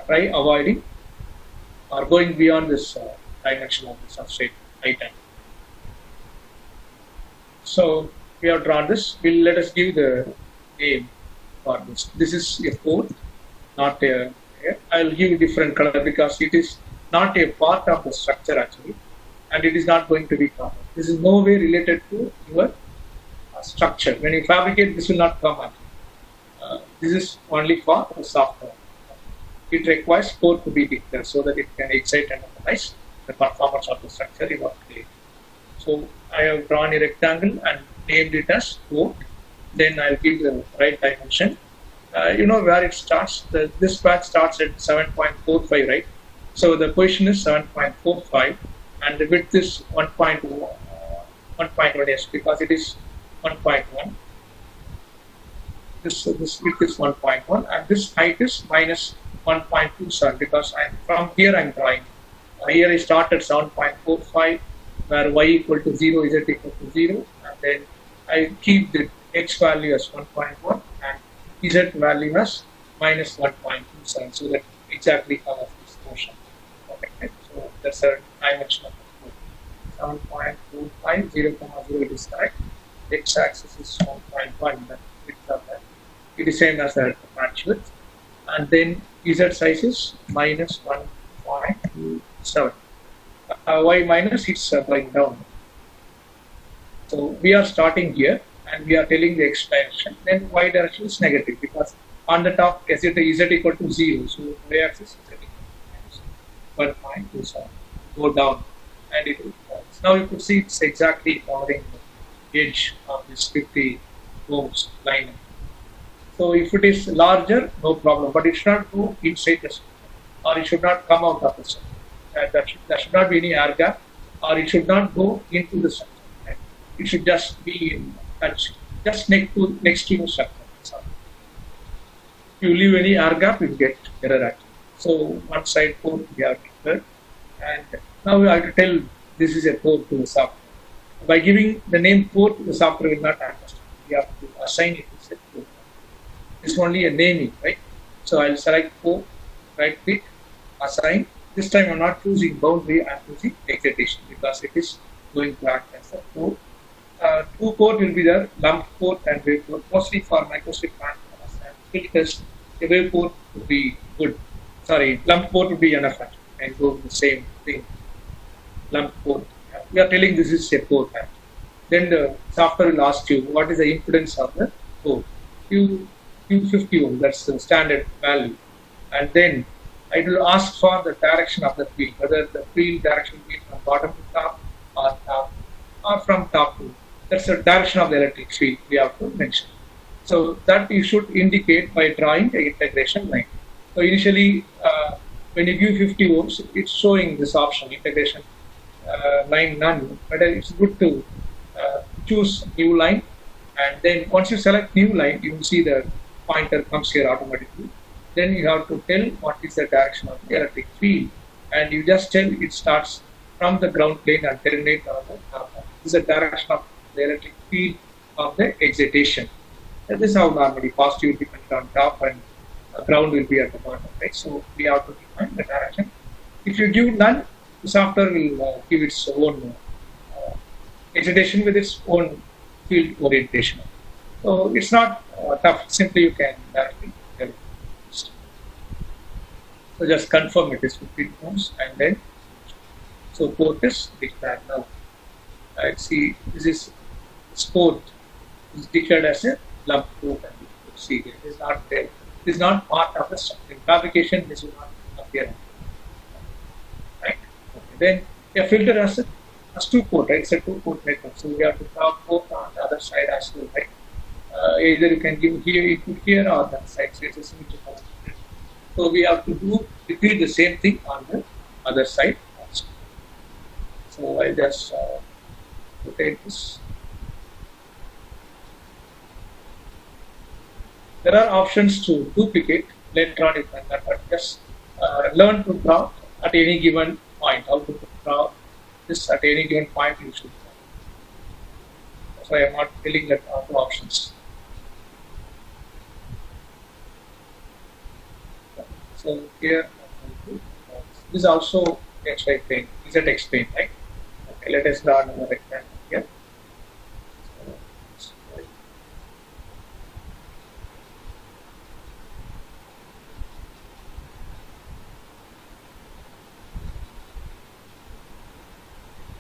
S1: Try avoiding or going beyond this dimension of the substrate height. So we have drawn this. Let us give the name for this. This is a port, not a. I'll give different color because it is not a part of the structure actually, and it is not going to be common. This is no way related to your structure. When you fabricate, this will not come out. This is only for the software. It requires port to be declared so that it can excite and analyze the performance of the structure you have created. So I have drawn a rectangle and named it as port. Then I'll give the right dimension. You know where it starts. This patch starts at 7.45, right? So the position is 7.45, and the width is 1.1 because it is 1.1. This width is 1.1, and this height is minus 1.27 because from here I'm drawing. Here I start at 7.45, where y equal to 0, z equal to 0, and then I keep the x value as 1.1 and z value as minus 1.27, so that exactly covers this portion. Okay, so that's a dimension of the 7.45, 0, 0 it is correct. X axis is 1.1, that width of that. It is same as the patch width, and then z size is minus 1.27. Y minus, it's going down. So we are starting here and we are telling the x direction, then y direction is negative because on the top z equal to 0, so y axis is equal to minus 1.27. Go down and it will fall. Now you could see it's exactly covering the edge of this 50 ohms line. So if it is larger, no problem, but it should not go inside the structure, or it should not come out of the structure. There should not be any air gap, or it should not go into the structure. Right? It should just be in touch, just next to the structure. So if you leave any air gap, you get error actually. So one side port we have declared, and now we have to tell this is a port to the software. By giving the name port, the software will not understand. We have to assign it to set port. It's only a naming, right? So I'll select port, right click, assign. This time I'm not choosing boundary, I'm choosing excitation because it is going to act as a port. Two port will be there, lump port and wave port. Mostly for microstrip transformers and filters, the wave port would be good. Sorry, lump port would be enough and go with the same thing. Lump port. We are telling this is a port. Then the software will ask you what is the impedance of the port. Q50 ohm, that's the standard value. And then it will ask for the direction of the field, whether the field direction is from bottom to top or from top to. That's the direction of the electric field we have to mention. So that you should indicate by drawing the integration line. So initially, when you give 50 ohms, it's showing this option, integration line none. But it's good to choose new line, and then once you select new line, you will see the pointer comes here automatically. Then you have to tell what is the direction of the electric field, and you just tell it starts from the ground plane and terminate on the top. This is the direction of the electric field of the excitation. And this is how normally positive will be on top and ground will be at the bottom, right? So we have to define the direction. If you give none, the software will give its own excitation with its own field orientation. So it's not tough. Simply you can directly tell it. So just confirm it is 15 ohms, and then so port is declared now. See, this is port is declared as a lump port, and you could see it is not there. It is not part of the structure. In fabrication, this will not appear. Right? Okay. Then a filter has two port, right? It's a two port network. So we have to draw port on the other side as well, right? Either you can give here input here or that side. So it's a symmetrical. So we have to repeat the same thing on the other side also. So I just rotate this. There are options to duplicate electronic method, but just learn to draw at any given point. How to draw this at any given point you should draw. So I am not telling that two options. So here This is also XY plane, ZX plane, right? Okay, let us draw another rectangle here.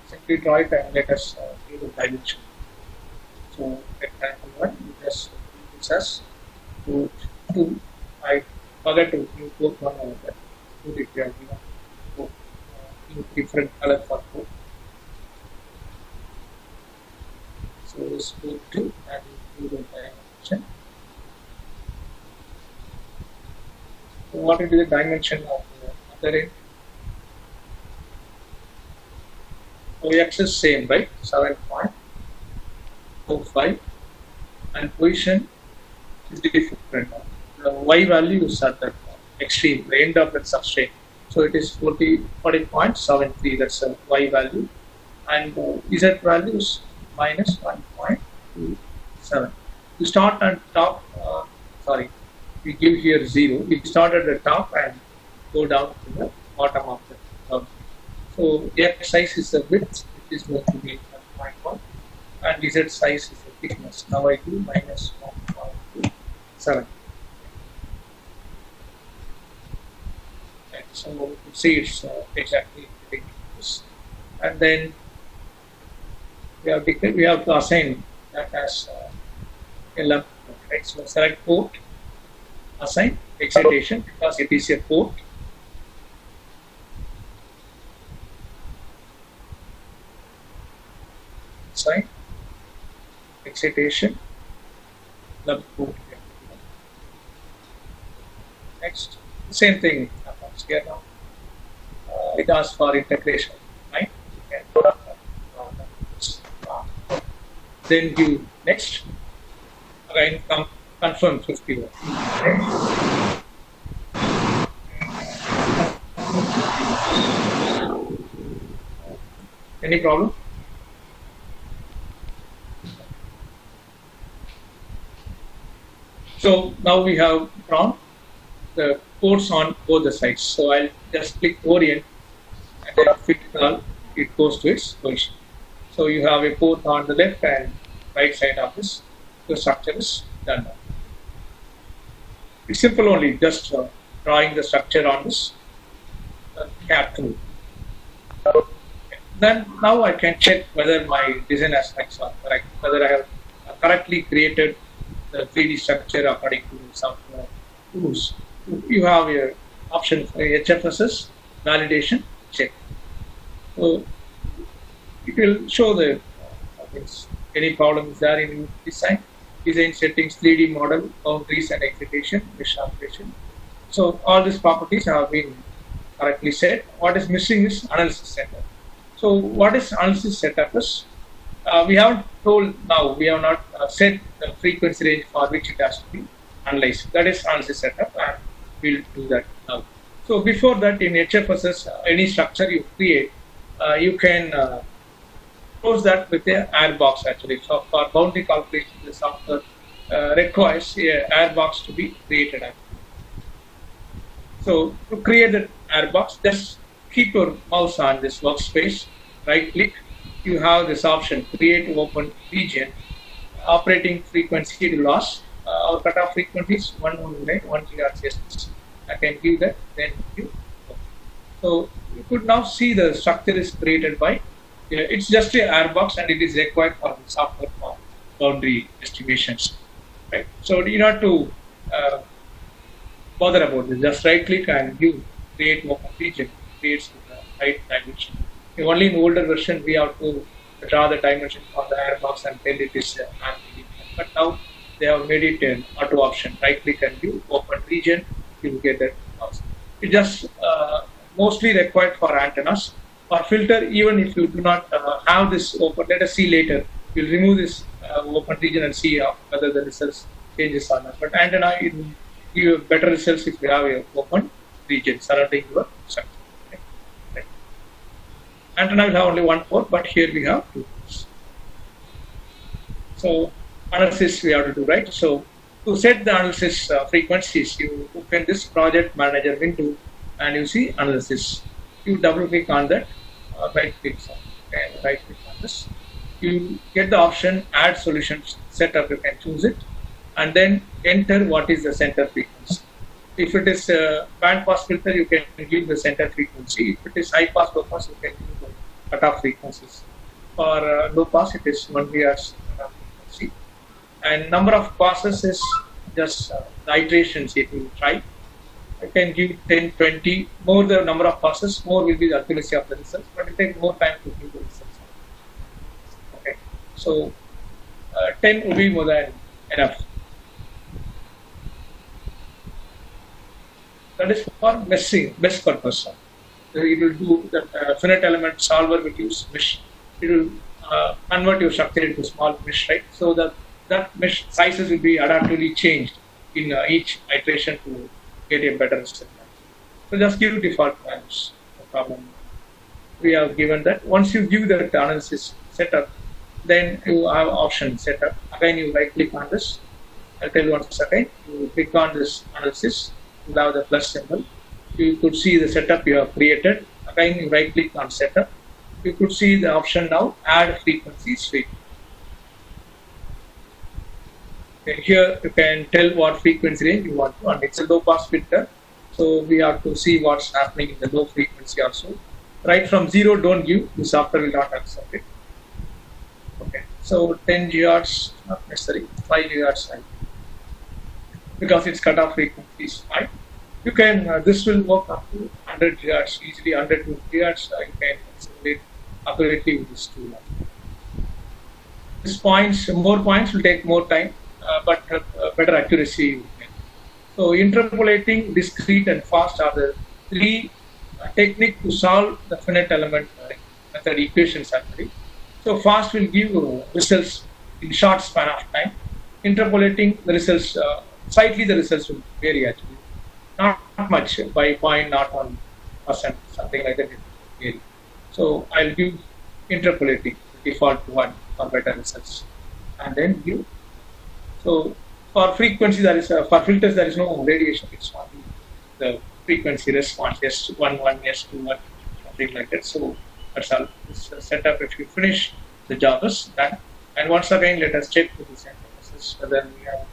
S1: Simply draw it and let us see the dimension. So rectangle 1, we just do this as port 2. I forgot to use port 1 over there. Put it here, use different color for port. So this port 2 and we do the dimension. So what will be the dimension of the other end? So x is same, right? 7.45 and position is different. The y value is at the extreme, the end of the substrate. So it is 40.73, that's a y value, and z value is minus 1.27. You start on top, we give here 0. We start at the top and go down to the bottom of the curve. So x size is the width, which is going to be 1.1, and z size is the thickness. Now I do minus 1.27. Okay, so you can see it's exactly this. And then we have to assign that as a lump, right? So select port, assign excitation because it is a port. Assign excitation, lump port. Next, same thing happens here now. It asks for integration, right? You can put up then give next. Again, confirm 51. Okay. Any problem? So now we have drawn the ports on both the sides. So I'll just click orient and then fit null, it goes to its position. So you have a port on the left and right side of this. The structure is done now. It's simple only, just drawing the structure on this CAD tool. Then now I can check whether my design aspects are correct, whether I have correctly created the 3D structure according to some tools. You have your option for HFSS validation check. So it will show the any problems there in design settings, 3D model, boundaries and excitation, mesh operation. So all these properties have been correctly set. What is missing is analysis setup. So what is analysis setup is, we haven't told now, we have not set the frequency range for which it has to be analyzed. That is analysis setup, and we'll do that now. So before that, in HFSS, any structure you create, you can close that with a air box actually. So for boundary calculation, the software requires a air box to be created actually. So to create the air box, just keep your mouse on this workspace, right click, you have this option, create open region, operating frequency to loss, our cutoff frequency is 119, 1 GHz. I can give that, then give. So you could now see the structure is created by, it's just a air box and it is required for the software for boundary estimations, right? So you don't have to bother about this, just right click and give create open region, creates the right dimension. Only in older version we have to draw the dimension for the air box and tell it is RPD. But now they have made it an auto option, right click and give open region, you will get that option. It just mostly required for antennas. For filter, even if you do not have this open, let us see later, we'll remove this open region and see whether the results changes or not. But antenna, it will give you better results if you have a open region surrounding your structure. Right. Antenna will have only one port, but here we have two ports. So analysis we have to do, right? So to set the analysis frequencies, you open this project manager window and you see analysis. you double click on that, right click and right click on this. You get the option add solutions setup, you can choose it and then enter what is the center frequency. If it is a band pass filter, you can give the center frequency. If it is high pass, low pass, you can give the cutoff frequencies. For low pass, it is 1 GHz cutoff frequency. And number of passes is just the iterations it will try. I can give 10, 20. More the number of passes, more will be the accuracy of the results, but it takes more time to give the results. Okay, so 10 will be more than enough. That is for best purpose. So it will do the finite element solver will use mesh. It will convert your structure into small mesh, right? So that mesh sizes will be adaptively changed in each iteration to get a better result. So just give default values. No problem. We have given that. Once you give that analysis setup, then you have option setup. Again, you right click on this. I'll tell you once again. You click on this analysis. You have the plus symbol. You could see the setup you have created. Again, you right click on setup. You could see the option now add frequency suite. Okay, here you can tell what frequency range you want to, and it's a low pass filter. So we have to see what's happening in the low frequency also. Right from 0, don't give, the software will not accept it. Okay, so 10 GHz, not necessary, 5 GHz, because its cutoff frequency is high. You can, this will work up to 100 GHz, easily 100 GHz, you can simulate accurately with this tool. These points, more points will take more time, but better accuracy. So interpolating, discrete and fast are the three techniques to solve the finite element method equations actually. So fast will give results in short span of time. Interpolating the results, slightly the results will vary actually. Not much, by 0.01%, something like that. Vary. So I'll give interpolating default one for better results, and then give. So for frequency there is for filters there is no radiation. It's only the frequency response S11, S21, something like that. So that's all. This setup. If you finish, the job is done. And once again, let us check with this analysis whether we have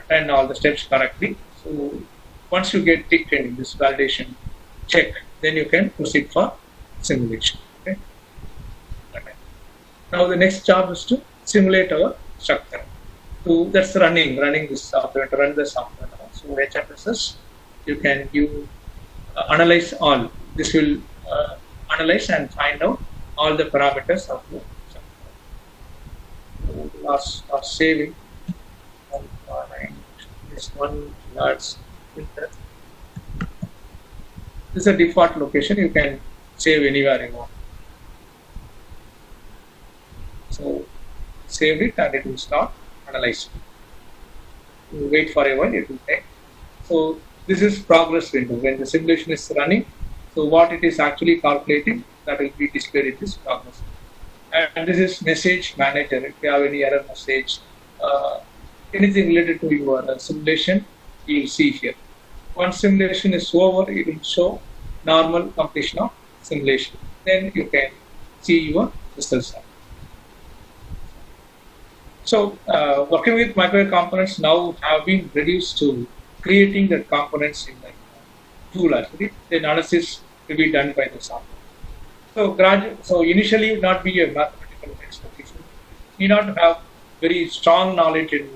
S1: done all the steps correctly. So once you get ticked in this validation check, then you can proceed for simulation. Okay. Now the next job is to simulate our structure. So that's running this software, to run the software now. So HFSS, you can analyze all. This will analyze and find out all the parameters of the software. So last saving. This one large filter. This is a default location. You can save anywhere you want. So save it and it will start analyze. You wait for a while, it will take. So this is progress window. When the simulation is running, so what it is actually calculating, that will be displayed in this progress. And this is message manager. If you have any error message, anything related to your simulation, you will see here. Once simulation is over, it will show normal completion of simulation. Then you can see your results. So working with microwave components now have been reduced to creating the components in the tool actually. The analysis will be done by the software. So initially not be a mathematical expertise. You need not have very strong knowledge in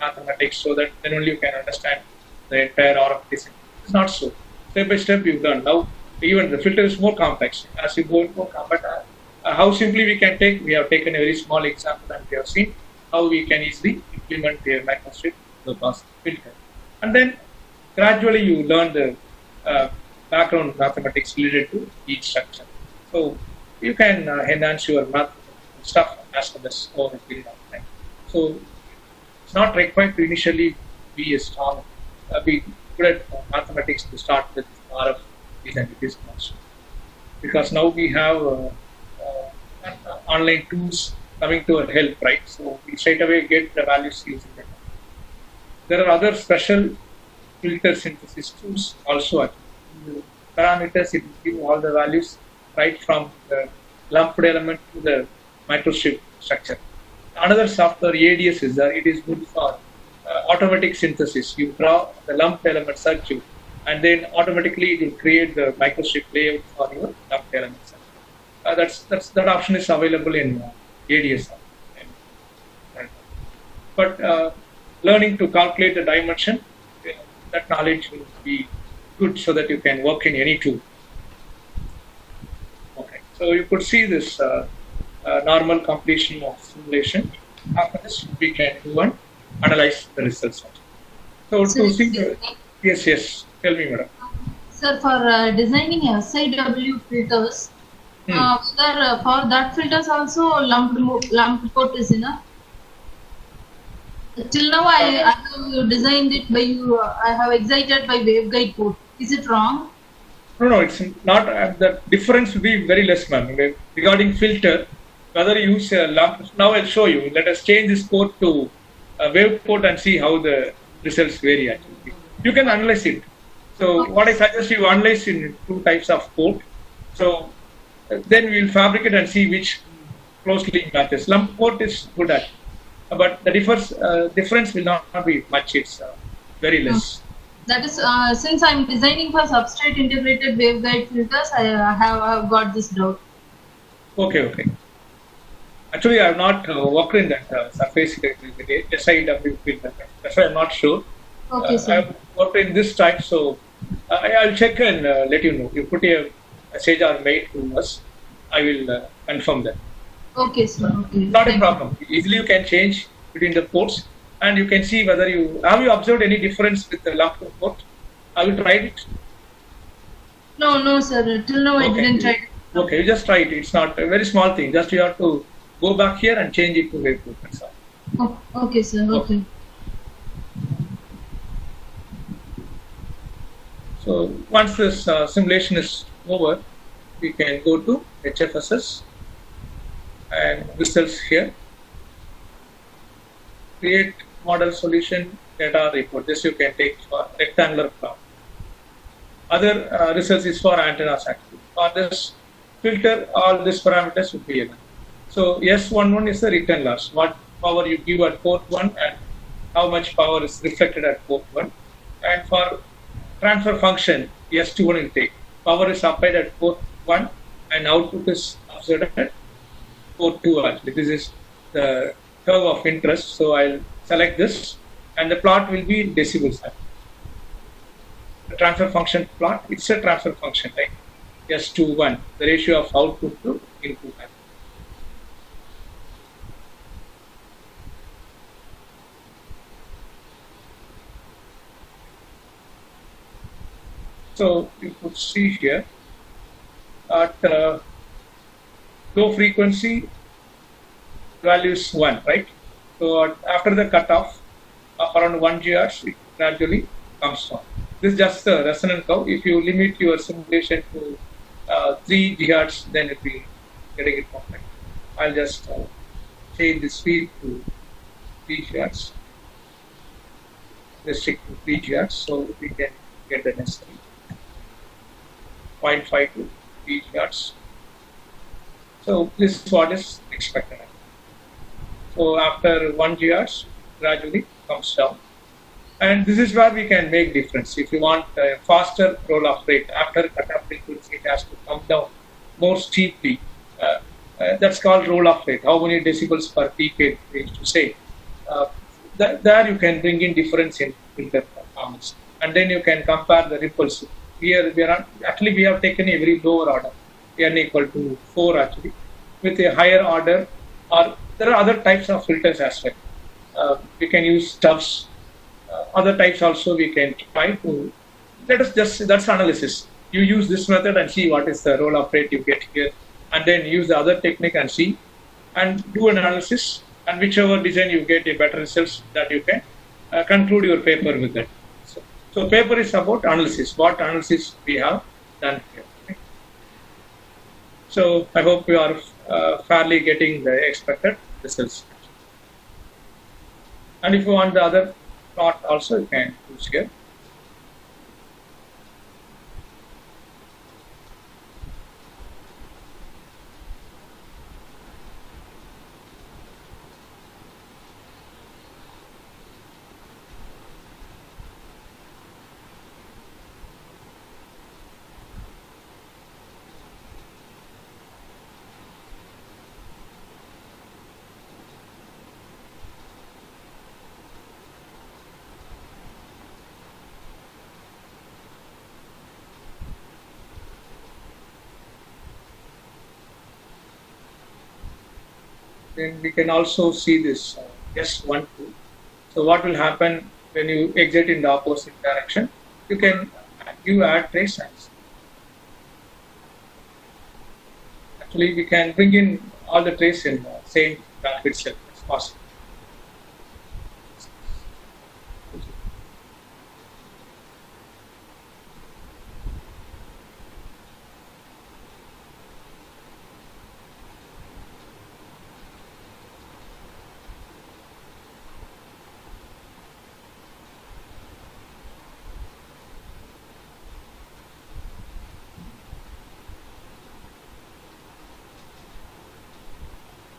S1: mathematics so that then only you can understand the entire RF design. It's not so. Step by step you learn. Now even the filter is more complex. As you go more complex, how simply we can take, we have taken a very small example and we have seen how we can easily implement a microstrip low pass filter. And then gradually you learn the background mathematics related to each structure. So you can enhance your math stuff as well as over a period of time. So it's not required to initially be a strong, be good at mathematics to start with RF design. It is not so. Because now we have online tools coming to our help, right? So we straight away get the values using them. There are other special filter synthesis tools also. parameters, it will give all the values right from the lumped element to the microstrip structure. Another software, ADS, is there. It is good for automatic synthesis. You draw the lumped element circuit, and then automatically it will create the microstrip layout for your lumped elements. That option is available in ADS. But learning to calculate the dimension, that knowledge will be good so that you can work in any tool. Okay, so you could see this normal completion of simulation. After this, we can go and analyze the results. So to see the, yes, tell me, madam.
S2: Sir, for designing SIW filters, whether for that filters also lumped port is enough? Till now, I have designed it by you. I have excited by waveguide port. Is it wrong?
S1: No, it's not. The difference will be very less, ma'am. Regarding filter, whether you use a lump. Now I'll show you. Let us change this port to a wave port and see how the results vary. Actually, you can analyze it. So what I suggest you analyze in two types of port. So then we will fabricate and see which closely matches. Lump port is good at. But the difference will not be much. It's very less.
S2: That is, since I'm designing for substrate integrated waveguide filters, I have got this doubt.
S1: Okay. Actually, I have not worked in that surface SIW filter. That's why I'm not sure.
S2: Okay, sir.
S1: I have worked in this type, so I'll check and let you know. You put a message or mail to us, I will confirm that.
S2: Okay, sir. Okay.
S1: Not a problem. Easily you can change between the ports, and you can see whether you observed any difference with the lumped port. Have you tried it?
S2: No, sir. Till now I didn't try it.
S1: Okay, you just try it. It's not a very small thing. Just you have to go back here and change it to wave port. That's all.
S2: Oh, okay, sir. Okay.
S1: So once this simulation is over, we can go to HFSS and results here. Create model solution data report. This you can take for rectangular plot. Other results is for antennas actually. For this filter, all these parameters would be given. So S11 is the return loss. What power you give at port 1 and how much power is reflected at port 1. And for transfer function, S21 will take. Power is applied at port 1 and output is observed at port 2 actually. This is the curve of interest. So I'll select this and the plot will be in decibels. The transfer function plot, it's a transfer function, right? S21, the ratio of output to input. So you could see here at low frequency value is 1, right? So after the cutoff of around 1 GHz, it gradually comes down. This is just the resonant curve. If you limit your simulation to 3 GHz, then it will be getting it perfect. I'll just change the speed to 3 GHz. Restrict to 3 GHz so we can get the necessary 0.5 to 3 GHz. So this is what is expected. So after 1 GHz, gradually comes down. And this is where we can make difference. If you want a faster roll-off rate, after cutoff frequency, it has to come down more steeply. That's called roll-off rate. How many decibels per decade we used to say. There you can bring in difference in filter performance. And then you can compare the ripples. Here we have taken a very lower order, n equal to 4 actually, with a higher order, or there are other types of filters as well. We can use stubs. Other types also we can try to, that's analysis. You use this method and see what is the roll-off rate you get here, and then use the other technique and see, and do an analysis, and whichever design you get a better results, that you can conclude your paper with that. So paper is about analysis, what analysis we have done here. Okay. So I hope you are fairly getting the expected results. And if you want the other plot also, you can use here. then we can also see this S12. So what will happen when you exit in the opposite direction? You can add trace signs. Actually, we can bring in all the trace in the same valve itself as possible.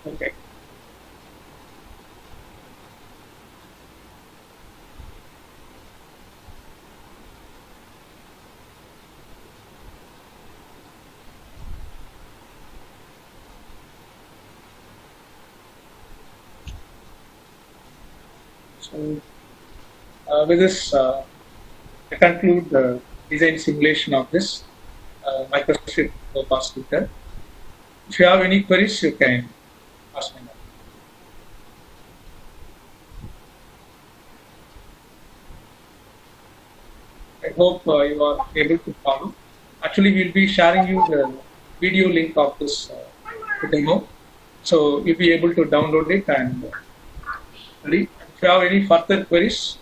S1: Okay. So with this, I conclude the design simulation of this microstrip low-pass filter. If you have any queries, you can ask me now. I hope you are able to follow. Actually, we'll be sharing you the video link of this demo, so you'll be able to download it and ready. If you have any further queries,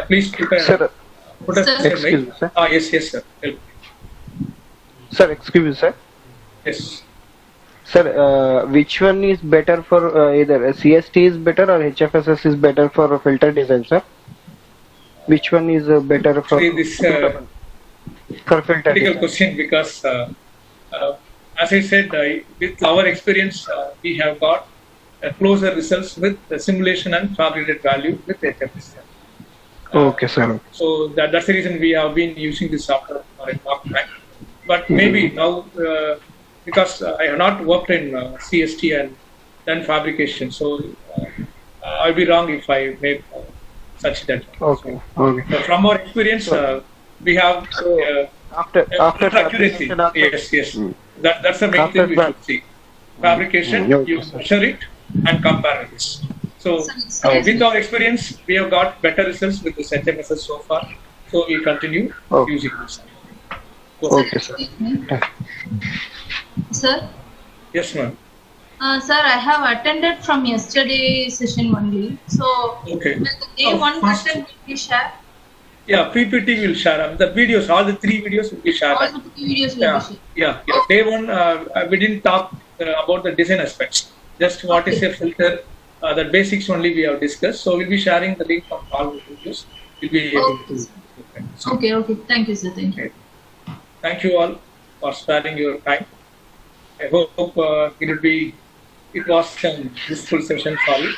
S1: please put a
S3: Excuse me, sir.
S1: Yes, sir. Help.
S3: Sir, excuse me, sir.
S1: Yes.
S3: Sir, which one is better for either CST is better or HFSS is better for filter design, sir? Which one is better for
S1: This
S3: filter
S1: critical
S3: design?
S1: question, because as I said, with our experience, we have got closer results with the simulation and fabricated value with HFSS.
S3: Okay, sir.
S1: So that's the reason we have been using this software for a long time. But maybe now, because I have not worked in CST and done fabrication, so I'll be wrong if I make such that.
S3: Okay.
S1: So,
S3: Okay.
S1: from our experience, we have
S3: After
S1: accuracy.
S3: fabrication also-
S1: Yes. That's the main
S3: After
S1: thing we should see. Fabrication,
S3: Okay,
S1: you
S3: sir.
S1: measure it and compare this. So with our experience, we have got better results with this HMSS so far. So we continue
S3: Okay.
S1: using this.
S3: Okay, sir.
S2: Sir?
S1: Yes, ma'am.
S2: Sir, I have attended from yesterday session only. So,
S1: Okay.
S2: will the day one
S1: First-
S2: content will be shared?
S1: Yeah, PPT will share. The videos, all the 3 videos will be shared.
S2: All the 3 videos will be shared.
S1: Yeah. Day one, we didn't talk about the design aspects. Just what is a filter, the basics only we have discussed. So we'll be sharing the link of all the videos. We'll be able
S2: Okay,
S1: to.
S2: sir. Okay. Thank you, sir. Thank you.
S1: Okay. Thank you all for sparing your time. I hope it was a useful session for you.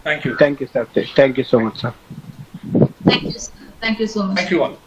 S1: Thank you.
S3: Thank you, sir. Thank you so much, sir.
S2: Thank you, sir. Thank you so much.
S1: Thank you all.